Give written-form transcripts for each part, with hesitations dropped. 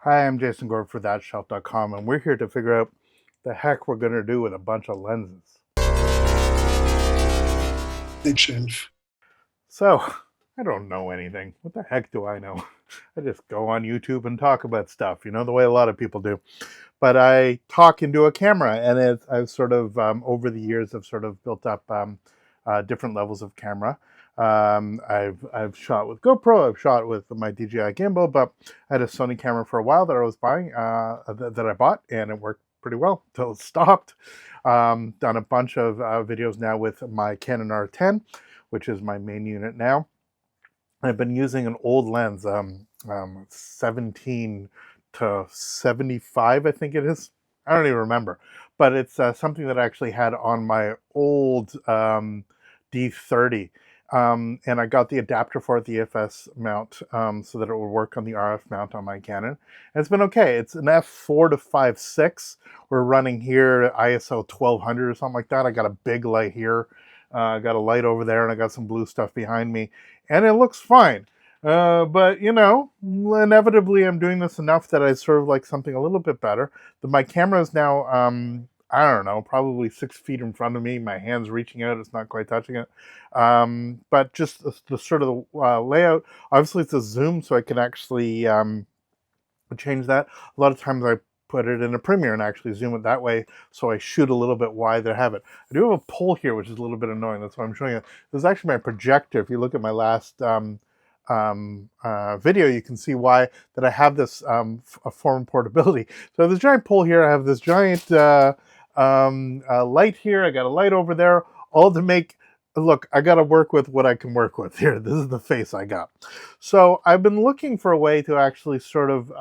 Hi, I'm Jason Gore for thatshelf.com, and we're here to figure out the heck we're going to do with a bunch of lenses. Big shelf. So, I don't know anything. What the heck do I know? I just go on YouTube and talk about stuff, the way a lot of people do. But I talk into a camera, and I've sort of, over the years, I've sort of built up different levels of camera. I've shot with GoPro, I've shot with my DJI gimbal, but I had a Sony camera for a while that I was buying, that I bought, and it worked pretty well until it stopped. Done a bunch of videos now with my Canon R10, which is my main unit now. I've been using an old lens, 17 to 75, I think it is. I don't even remember, but it's something that I actually had on my old D30. And I got the adapter for it, the EFS mount, so that it would work on the RF mount on my Canon. And it's been okay. It's an F4 to 5.6. We're running here ISO 1200 or something like that. I got a big light here. I got a light over there, and I got some blue stuff behind me, and it looks fine. But inevitably I'm doing this enough that I sort of like something a little bit better. My camera is now, I don't know, probably 6 feet in front of me. My hand's reaching out, it's not quite touching it. But just the sort of layout, obviously it's a zoom, so I can actually change that. A lot of times I put it in a Premiere and actually zoom it that way, so I shoot a little bit wider. I have it. I do have a pole here, which is a little bit annoying. That's why I'm showing you. This is actually my projector. If you look at my last video, you can see why that I have this a form of portability. So I have this giant pole here. I have this giant light here. I got a light over there, all to make. Look, I got to work with what I can work with here. This is the face I got. So I've been looking for a way to actually sort of,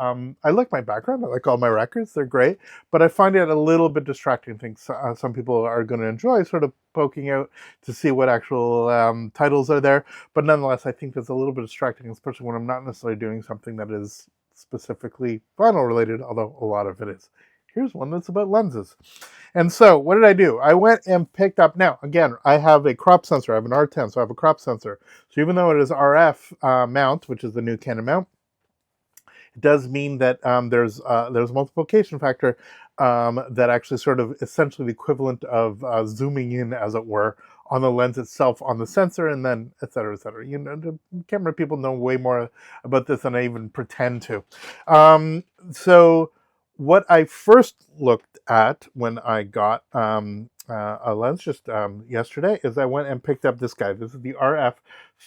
I like my background. I like all my records. They're great. But I find it a little bit distracting. I think some people are going to enjoy sort of poking out to see what actual titles are there. But nonetheless, I think it's a little bit distracting, especially when I'm not necessarily doing something that is specifically vinyl related, although a lot of it is. Here's one that's about lenses. And so what did I do? I went and picked up, now again, I have a crop sensor. I have an R10, so I have a crop sensor. So even though it is RF mount, which is the new Canon mount, it does mean that there's multiplication factor that actually sort of essentially the equivalent of zooming in, as it were, on the lens itself, on the sensor, and then et cetera, et cetera. The camera people know way more about this than I even pretend to. So what I first looked at when I got a lens just yesterday is I went and picked up this guy. This is the RF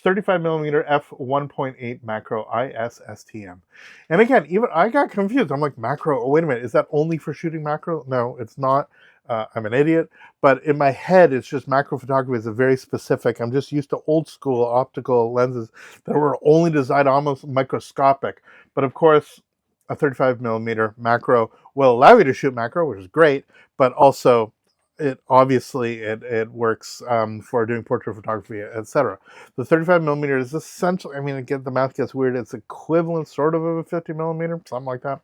35mm f1.8 macro ISSTM. And again, even I got confused. I'm like, macro, oh, wait a minute, is that only for shooting macro? No, it's not. I'm an idiot, but in my head, it's just macro photography is a very specific. I'm just used to old school optical lenses that were only designed almost microscopic. But of course, a 35mm macro will allow you to shoot macro, which is great, but also it works for doing portrait photography, etc. The 35mm is essentially, I mean, again, the math gets weird. It's equivalent sort of a 50mm, something like that.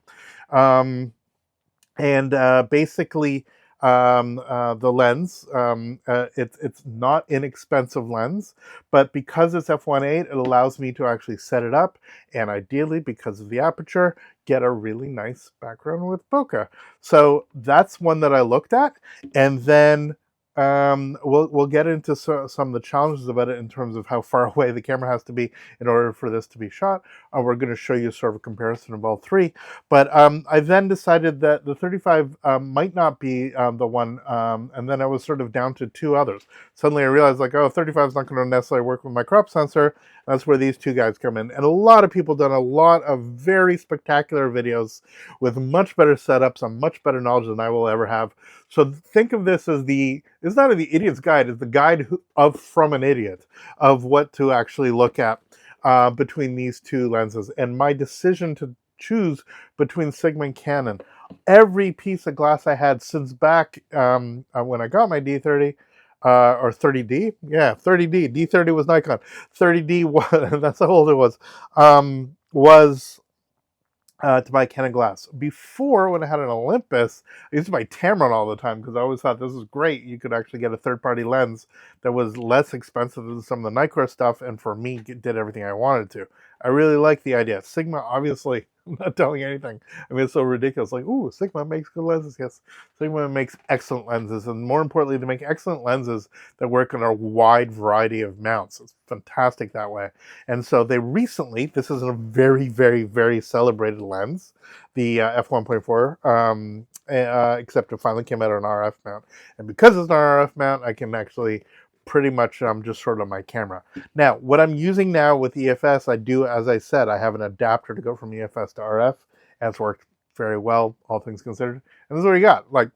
Basically, the lens, it's not inexpensive lens, but because it's f1.8, it allows me to actually set it up, and ideally, because of the aperture, get a really nice background with bokeh. So that's one that I looked at, and then we'll get into some of the challenges about it in terms of how far away the camera has to be in order for this to be shot. We're going to show you sort of a comparison of all three. But I then decided that the 35 might not be the one, and then I was sort of down to two others. Suddenly I realized, like, oh, 35 is not going to necessarily work with my crop sensor. That's where these two guys come in. And a lot of people done a lot of very spectacular videos with much better setups and much better knowledge than I will ever have. So think of this as it's not the idiot's guide, it's the guide from an idiot of what to actually look at between these two lenses. And my decision to choose between Sigma and Canon, every piece of glass I had since back when I got my D30, or 30D, yeah, 30D. D30 was Nikon. 30D was that's how old it was. To buy Canon glass. Before, when I had an Olympus, I used to buy Tamron all the time because I always thought this was great. You could actually get a third-party lens that was less expensive than some of the Nikkor stuff, and for me, did everything I wanted to. I really like the idea. Sigma, obviously, I'm not telling you anything. I mean, it's so ridiculous. Like, ooh, Sigma makes good lenses. Yes, Sigma makes excellent lenses. And more importantly, they make excellent lenses that work on a wide variety of mounts. It's fantastic that way. And so they recently, this is a very, very, very celebrated lens, the F1.4, except it finally came out on an RF mount. And because it's an RF mount, I can actually pretty much just sort of my camera. Now, what I'm using now with EFS, I do, as I said, I have an adapter to go from EFS to RF, and it's worked very well, all things considered. And this is what you got. Like,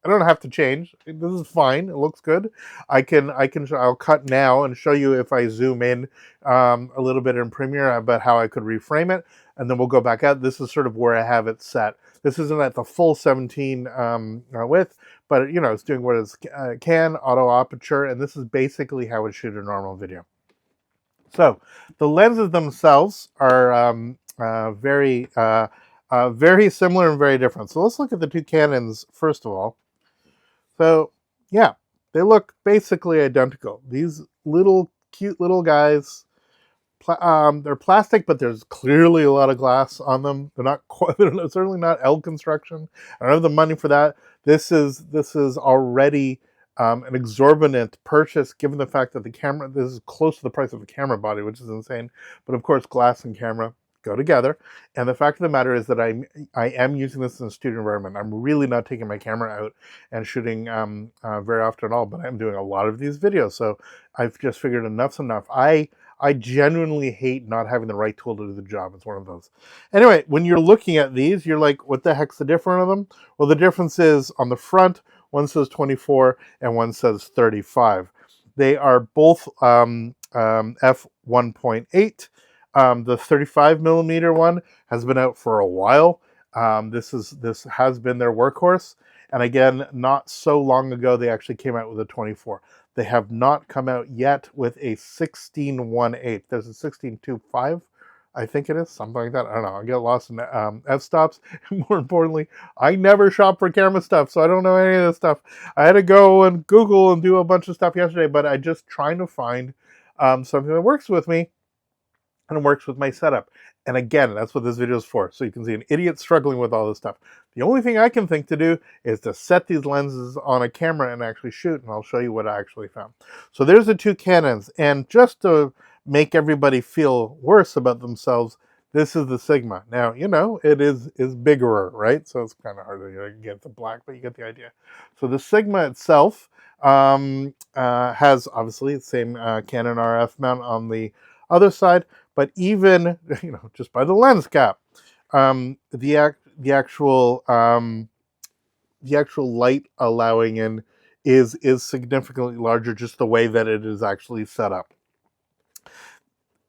I don't have to change. This is fine. It looks good. I'll cut now and show you if I zoom in a little bit in Premiere about how I could reframe it, and then we'll go back out. This is sort of where I have it set. This isn't at the full 17 width, but it's doing what it can, auto aperture, and this is basically how it shoot a normal video. So the lenses themselves are very similar and very different. So let's look at the two Canons first of all. So yeah, they look basically identical. These little cute little guys. They're plastic, but there's clearly a lot of glass on them. They're not quite, they're certainly not L construction. I don't have the money for that. This is already an exorbitant purchase, given the fact that the camera, this is close to the price of a camera body, which is insane. But of course, glass and camera go together. And the fact of the matter is that I am using this in a studio environment. I'm really not taking my camera out and shooting very often at all, but I'm doing a lot of these videos. So I've just figured enough's enough. I genuinely hate not having the right tool to do the job. It's one of those. Anyway, when you're looking at these, you're like, what the heck's the difference of them? Well, the difference is on the front, one says 24 and one says 35. They are both F1.8. The 35 millimeter one has been out for a while. This has been their workhorse. And again, not so long ago, they actually came out with a 24. They have not come out yet with a 16.1.8. There's a 16.2.5, I think it is, something like that. I don't know. I get lost in f-stops. More importantly, I never shop for camera stuff, so I don't know any of this stuff. I had to go and Google and do a bunch of stuff yesterday, but I'm just trying to find something that works with me and works with my setup. And again, that's what this video is for. So you can see an idiot struggling with all this stuff. The only thing I can think to do is to set these lenses on a camera and actually shoot, and I'll show you what I actually found. So there's the two Canons, and just to make everybody feel worse about themselves, this is the Sigma. Now, it is bigger, right? So it's kind of hard to get the black, but you get the idea. So the Sigma itself has obviously the same Canon RF mount on the other side, but even just by the lens cap, the actual light allowing in is significantly larger, just the way that it is actually set up.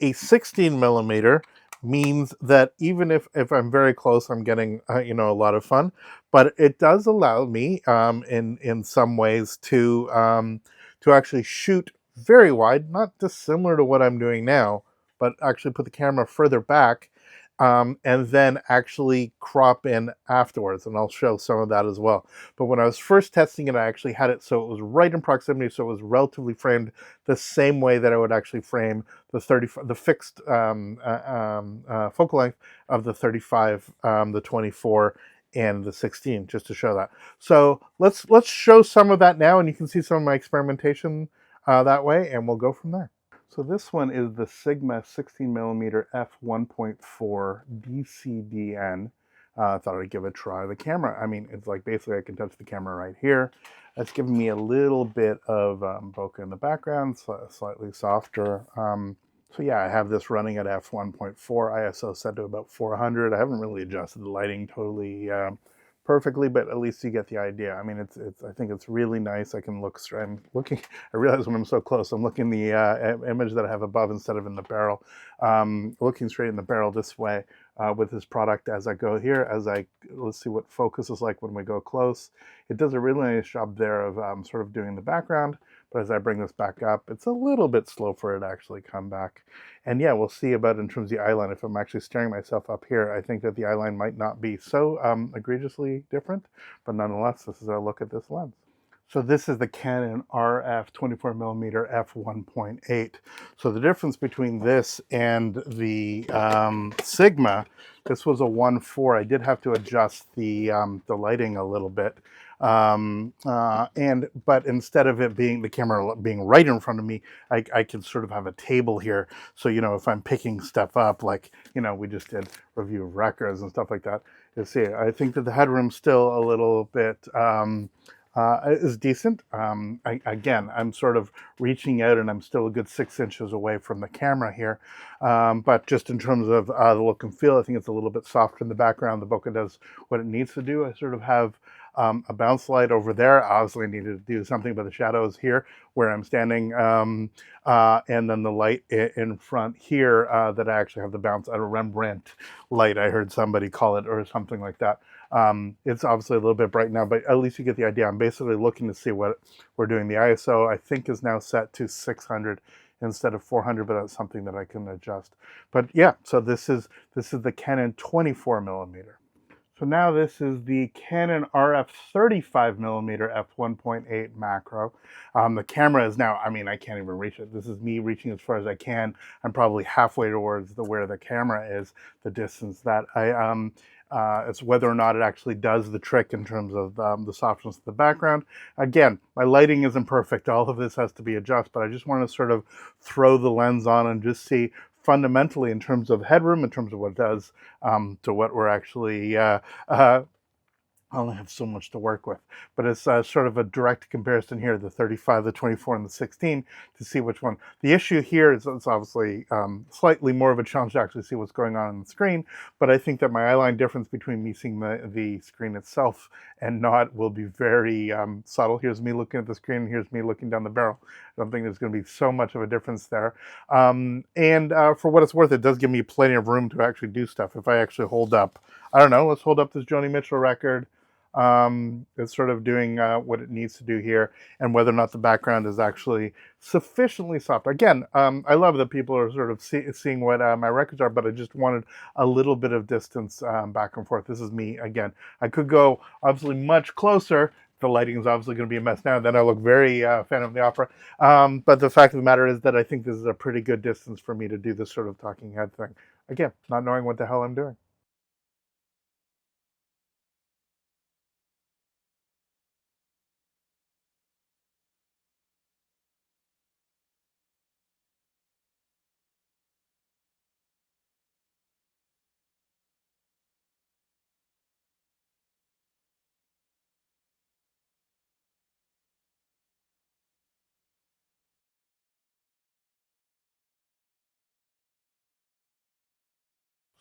A 16 millimeter means that even if I'm very close, I'm getting a lot of fun, but it does allow me in some ways to actually shoot very wide, not dissimilar to what I'm doing now, but actually put the camera further back and then actually crop in afterwards, and I'll show some of that as well. But when I was first testing it, I actually had it so it was right in proximity, so it was relatively framed the same way that I would actually frame the fixed focal length of the 35, the 24, and the 16, just to show that. So let's show some of that now, and you can see some of my experimentation that way, and we'll go from there. So this one is the Sigma 16mm f1.4 DCDN. I thought I'd give it a try. The camera, I mean, it's like basically I can touch the camera right here. That's giving me a little bit of bokeh in the background, slightly softer. So yeah, I have this running at f1.4, ISO set to about 400. I haven't really adjusted the lighting totally perfectly, but at least you get the idea. I mean, I think it's really nice. I can look straight. I'm looking. I realize when I'm so close, I'm looking the image that I have above instead of in the barrel. Looking straight in the barrel this way with this product as I go here. Let's see what focus is like when we go close. It does a really nice job there of sort of doing the background. But as I bring this back up, it's a little bit slow for it to actually come back. And yeah, we'll see about in terms of the eyeline. If I'm actually staring myself up here, I think that the eyeline might not be so egregiously different. But nonetheless, this is our look at this lens. So this is the Canon RF 24mm f1.8. So the difference between this and the Sigma, This was a 1.4. I did have to adjust the lighting a little bit. But instead of it being the camera being right in front of me, I can sort of have a table here. So, you know, if I'm picking stuff up, like, you know, we just did review of records and stuff like that. You see, I think that the headroom's still a little bit is decent. Again, I'm sort of reaching out and I'm still a good 6 inches away from the camera here. But just in terms of the look and feel, I think it's a little bit softer in the background. The bokeh does what it needs to do. I sort of have a bounce light over there. Obviously, I needed to do something about the shadows here where I'm standing. And then the light in front here that I actually have the bounce, a Rembrandt light, I heard somebody call it, or something like that. It's obviously a little bit bright now, but at least you get the idea. I'm basically looking to see what we're doing. The ISO, I think, is now set to 600 instead of 400, but that's something that I can adjust. But yeah, so this is the Canon 24mm. So now this is the Canon RF 35mm f1.8 macro. The camera is now, I mean, I can't even reach it. This is me reaching as far as I can. I'm probably halfway towards where the camera is, the distance that it's whether or not it actually does the trick in terms of the softness of the background. Again, my lighting isn't perfect. All of this has to be adjusted, but I just want to sort of throw the lens on and just see fundamentally in terms of headroom, in terms of what it does to what we're actually I only have so much to work with, but it's sort of a direct comparison here, the 35, the 24, and the 16, to see which one. The issue here is it's obviously slightly more of a challenge to actually see what's going on the screen, but I think that my eyeline difference between me seeing the screen itself and not will be very subtle. Here's me looking at the screen, and here's me looking down the barrel. I don't think there's going to be so much of a difference there. For what it's worth, it does give me plenty of room to actually do stuff. If I actually hold up, I don't know, let's hold up this Joni Mitchell record. It's sort of doing what it needs to do here, and whether or not the background is actually sufficiently soft. Again, I love that people are sort of seeing what my records are, but I just wanted a little bit of distance back and forth. This is me again. I could go obviously much closer. The lighting is obviously going to be a mess now. Then I look very Phantom of the Opera. But the fact of the matter is that I think this is a pretty good distance for me to do this sort of talking head thing. Again, not knowing what the hell I'm doing.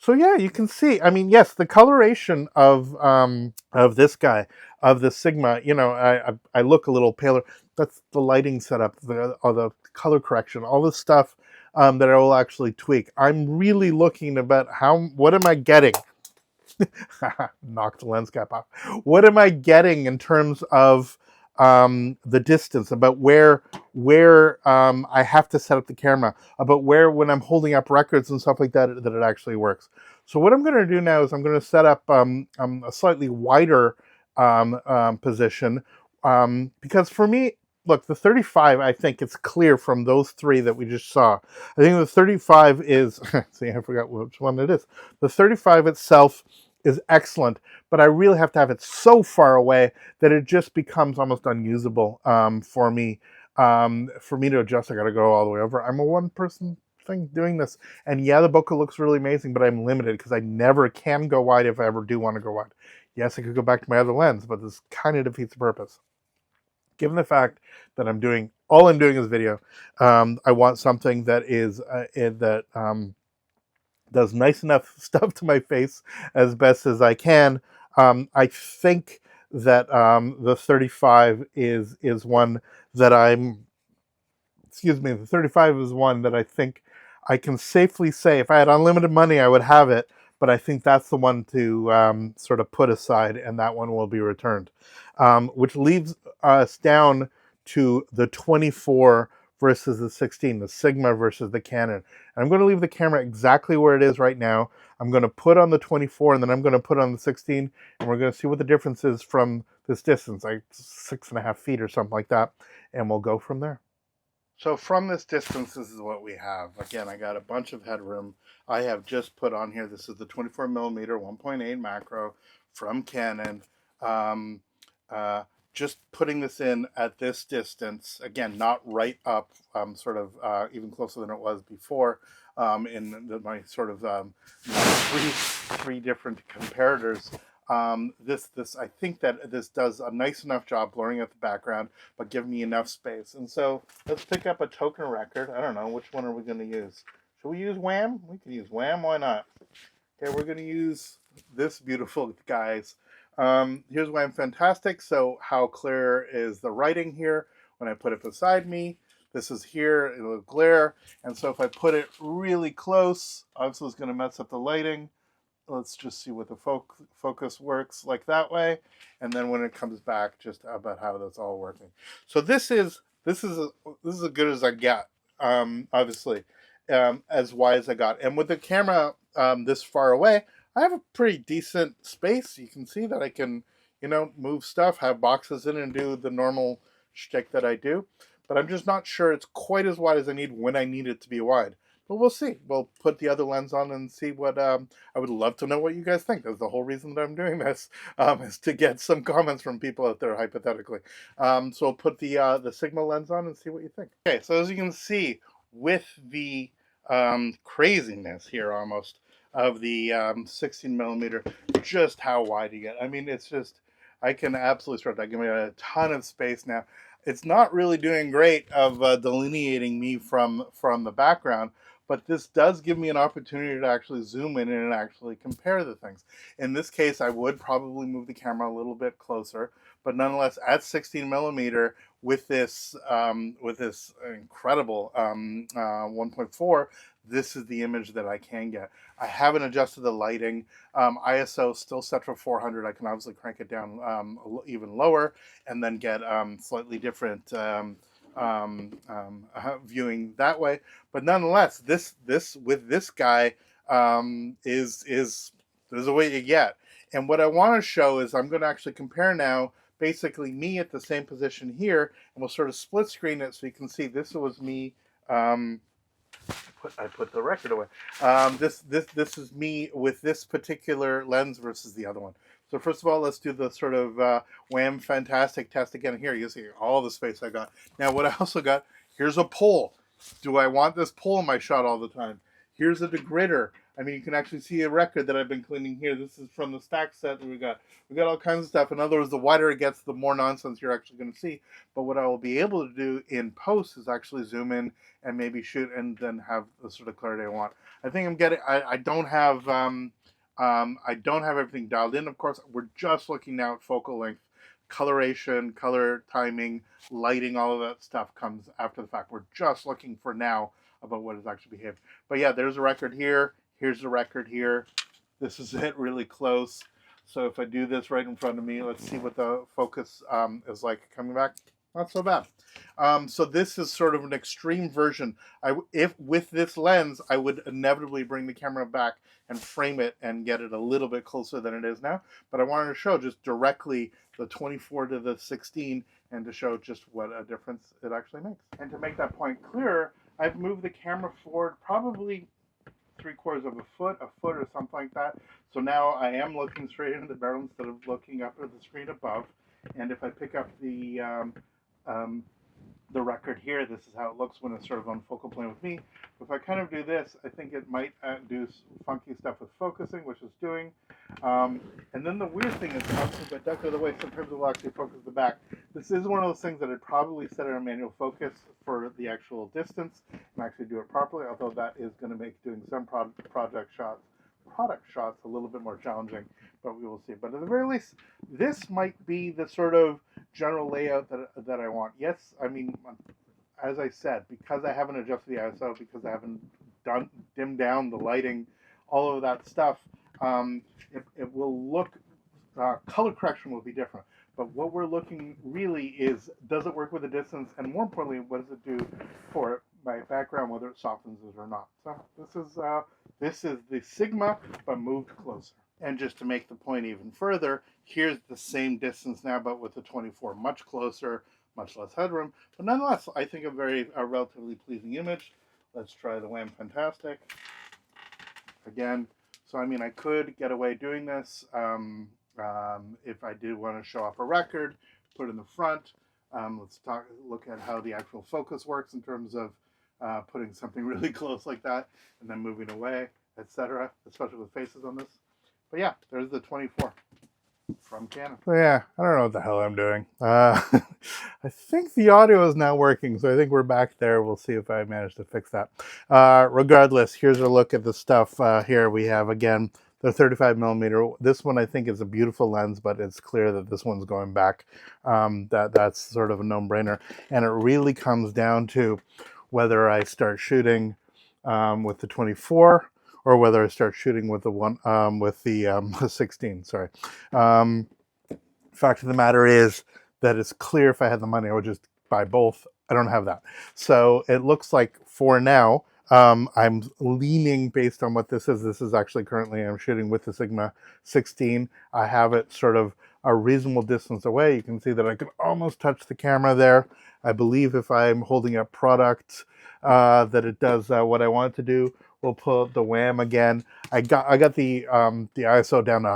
So yeah, you can see. I mean, yes, the coloration of this guy, of the Sigma. You know, I look a little paler. That's the lighting setup, the color correction, all the stuff that I will actually tweak. I'm really looking about what am I getting? Knocked the lens cap off. What am I getting in terms of the distance, about where I have to set up the camera, about where when I'm holding up records and stuff like that, that it actually works. So what I'm going to do now is I'm going to set up a slightly wider position because for me, look, the 35, I think it's clear from those three that we just saw. I think the 35 is, see, I forgot which one it is. The 35 itself is excellent, but I really have to have it so far away that it just becomes almost unusable for me. For me to adjust, I got to go all the way over. I'm a one-person thing doing this, and yeah, the bokeh looks really amazing, but I'm limited because I never can go wide if I ever do want to go wide. Yes, I could go back to my other lens, but this kind of defeats the purpose. Given the fact that all I'm doing is video, I want something that is does nice enough stuff to my face as best as I can. I think that the 35 is one that the 35 is one that I think I can safely say, if I had unlimited money, I would have it. But I think that's the one to sort of put aside, and that one will be returned. Which leaves us down to the 24 versus the 16, the Sigma versus the Canon. And I'm going to leave the camera exactly where it is right now. I'm going to put on the 24, and then I'm going to put on the 16, and we're going to see what the difference is from this distance, like 6.5 feet or something like that, and we'll go from there. So from this distance, this is what we have. Again, I got a bunch of headroom. I have just put on here, this is the 24mm 1.8 macro from Canon. Um, just putting this in at this distance, again, not right up, sort of even closer than it was before in my sort of three different comparators. This I think that this does a nice enough job blurring out the background, but giving me enough space. And so let's pick up a token record. I don't know, which one are we going to use? Should we use Wham? We can use Wham, why not? Okay, we're going to use this beautiful guys. Here's Wham Fantastic. So how clear is the writing here when I put it beside me? This is here, it'll glare. And so if I put it really close, obviously it's going to mess up the lighting. Let's just see what the focus works like that way, and then when it comes back, just about how that's all working. So this is as good as I get, obviously, as wide as I got. And with the camera this far away, I have a pretty decent space. You can see that I can, move stuff, have boxes in, and do the normal shtick that I do. But I'm just not sure it's quite as wide as I need when I need it to be wide. But we'll see. We'll put the other lens on and see what. I would love to know what you guys think. That's the whole reason that I'm doing this, is to get some comments from people out there, hypothetically. So we'll put the Sigma lens on and see what you think. Okay, so as you can see, with the craziness here almost of the 16mm, just how wide you get. I mean, it's just, I can absolutely start that. Give me a ton of space now. It's not really doing great of delineating me from the background, but this does give me an opportunity to actually zoom in and actually compare the things. In this case, I would probably move the camera a little bit closer, but nonetheless, at 16mm with this incredible 1.4, this is the image that I can get. I haven't adjusted the lighting. ISO still set for 400. I can obviously crank it down even lower and then get slightly different viewing that way. But nonetheless, this with this guy is there's a way you get. And what I want to show is I'm going to actually compare now basically me at the same position here, and we'll sort of split screen it so you can see this was me. I put the record away. This is me with this particular lens versus the other one. So first of all, let's do the sort of Wham Fantastic test again. Here you see all the space I got. Now what I also got, here's a pole. Do I want this pole in my shot all the time? Here's a degritter. I mean, you can actually see a record that I've been cleaning here. This is from the stack set that we got. We got all kinds of stuff. In other words, the wider it gets, the more nonsense you're actually going to see. But what I will be able to do in post is actually zoom in and maybe shoot and then have the sort of clarity I want. I think I'm getting. I don't have everything dialed in. Of course, we're just looking now at focal length, coloration, color timing, lighting. All of that stuff comes after the fact. We're just looking for now about what is actually behaved. But yeah, there's a record here. Here's the record here. This is it really close. So if I do this right in front of me, let's see what the focus is like coming back. Not so bad. So this is sort of an extreme version. If with this lens, I would inevitably bring the camera back and frame it and get it a little bit closer than it is now. But I wanted to show just directly the 24 to the 16 and to show just what a difference it actually makes. And to make that point clearer, I've moved the camera forward probably 3/4 of a foot or something like that. So now I am looking straight into the barrel instead of looking up at the screen above. And if I pick up the record here, this is how it looks when it's sort of on focal plane with me. If I kind of do this, I think it might do funky stuff with focusing, which it's doing. And then the weird thing is, if I duck out of the way, sometimes it will actually focus the back. This is one of those things that I'd probably set it on manual focus for the actual distance and actually do it properly, although that is going to make doing some product shots a little bit more challenging, but we will see. But at the very least, this might be the sort of general layout that I want. Yes, I mean, as I said, because I haven't adjusted the ISO, because I haven't dimmed down the lighting, all of that stuff, it will look, color correction will be different. But what we're looking really is, does it work with the distance? And more importantly, what does it do for my background, whether it softens it or not? So this is the Sigma, but moved closer. And just to make the point even further, here's the same distance now, but with the 24, much closer, much less headroom. But nonetheless, I think a relatively pleasing image. Let's try the Wham Fantastic. Again, so I mean, I could get away doing this if I did want to show off a record, put it in the front. Let's look at how the actual focus works in terms of putting something really close like that and then moving away, etc., especially with faces on this. But yeah, there's the 24 from Canon. So yeah, I don't know what the hell I'm doing. I think the audio is now working, so I think we're back there. We'll see if I manage to fix that. Regardless, here's a look at the stuff. Here we have, again, the 35mm. This one I think is a beautiful lens, but it's clear that this one's going back. That's sort of a no-brainer. And it really comes down to whether I start shooting with the 24 or whether I start shooting with the 16. Sorry. Fact of the matter is that it's clear if I had the money, I would just buy both. I don't have that. So it looks like for now, I'm leaning based on what this is. This is actually currently I'm shooting with the Sigma 16. I have it sort of a reasonable distance away. You can see that I can almost touch the camera there. I believe if I'm holding up product that it does what I want it to do. We'll pull up the Wham again. I got the ISO down to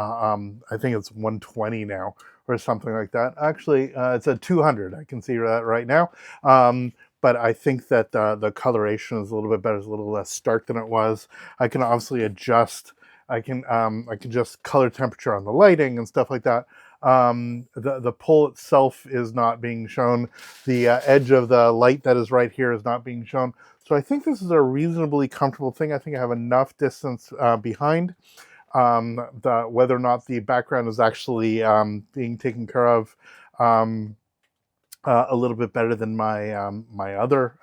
I think it's 120 now or something like that. Actually, it's at 200. I can see that right now. But I think that the coloration is a little bit better. It's a little less stark than it was. I can obviously adjust. I can adjust color temperature on the lighting and stuff like that. The pole itself is not being shown. The edge of the light that is right here is not being shown. So I think this is a reasonably comfortable thing. I think I have enough distance behind. Whether or not the background is actually being taken care of a little bit better than my my other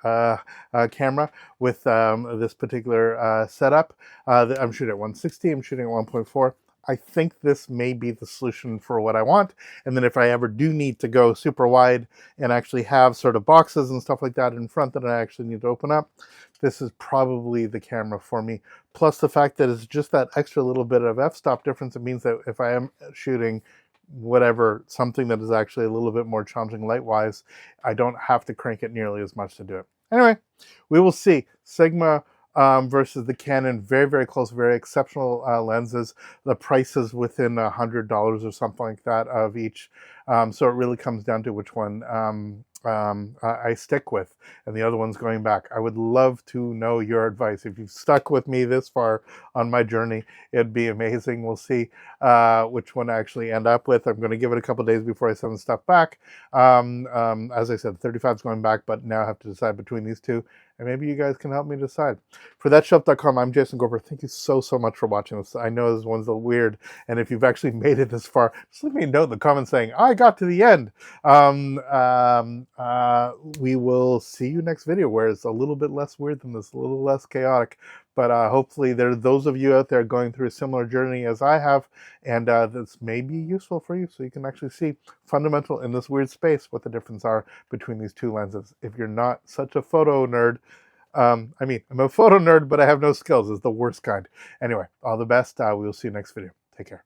camera with this particular setup. I'm shooting at 160, I'm shooting at 1.4. I think this may be the solution for what I want. And then if I ever do need to go super wide and actually have sort of boxes and stuff like that in front that I actually need to open up, this is probably the camera for me. Plus the fact that it's just that extra little bit of f-stop difference. It means that if I am shooting whatever, something that is actually a little bit more challenging light-wise, I don't have to crank it nearly as much to do it. Anyway, we will see. Sigma versus the Canon, very, very close, very exceptional lenses. The prices within $100 or something like that of each. So it really comes down to which one I stick with, and the other one's going back. I would love to know your advice. If you've stuck with me this far on my journey, it'd be amazing. We'll see which one I actually end up with. I'm going to give it a couple days before I send the stuff back. As I said, 35 is going back, but now I have to decide between these two. And maybe you guys can help me decide. For thatshelf.com, I'm Jason Gover. Thank you so much for watching this. I know this one's a little weird, and if you've actually made it this far, just leave me a note in the comments saying, I got to the end. We will see you next video where it's a little bit less weird than this, a little less chaotic. But hopefully there are those of you out there going through a similar journey as I have, and this may be useful for you so you can actually see fundamental in this weird space what the difference are between these two lenses. If you're not such a photo nerd, I mean, I'm a photo nerd, but I have no skills. It's the worst kind. Anyway, all the best. We will see you next video. Take care.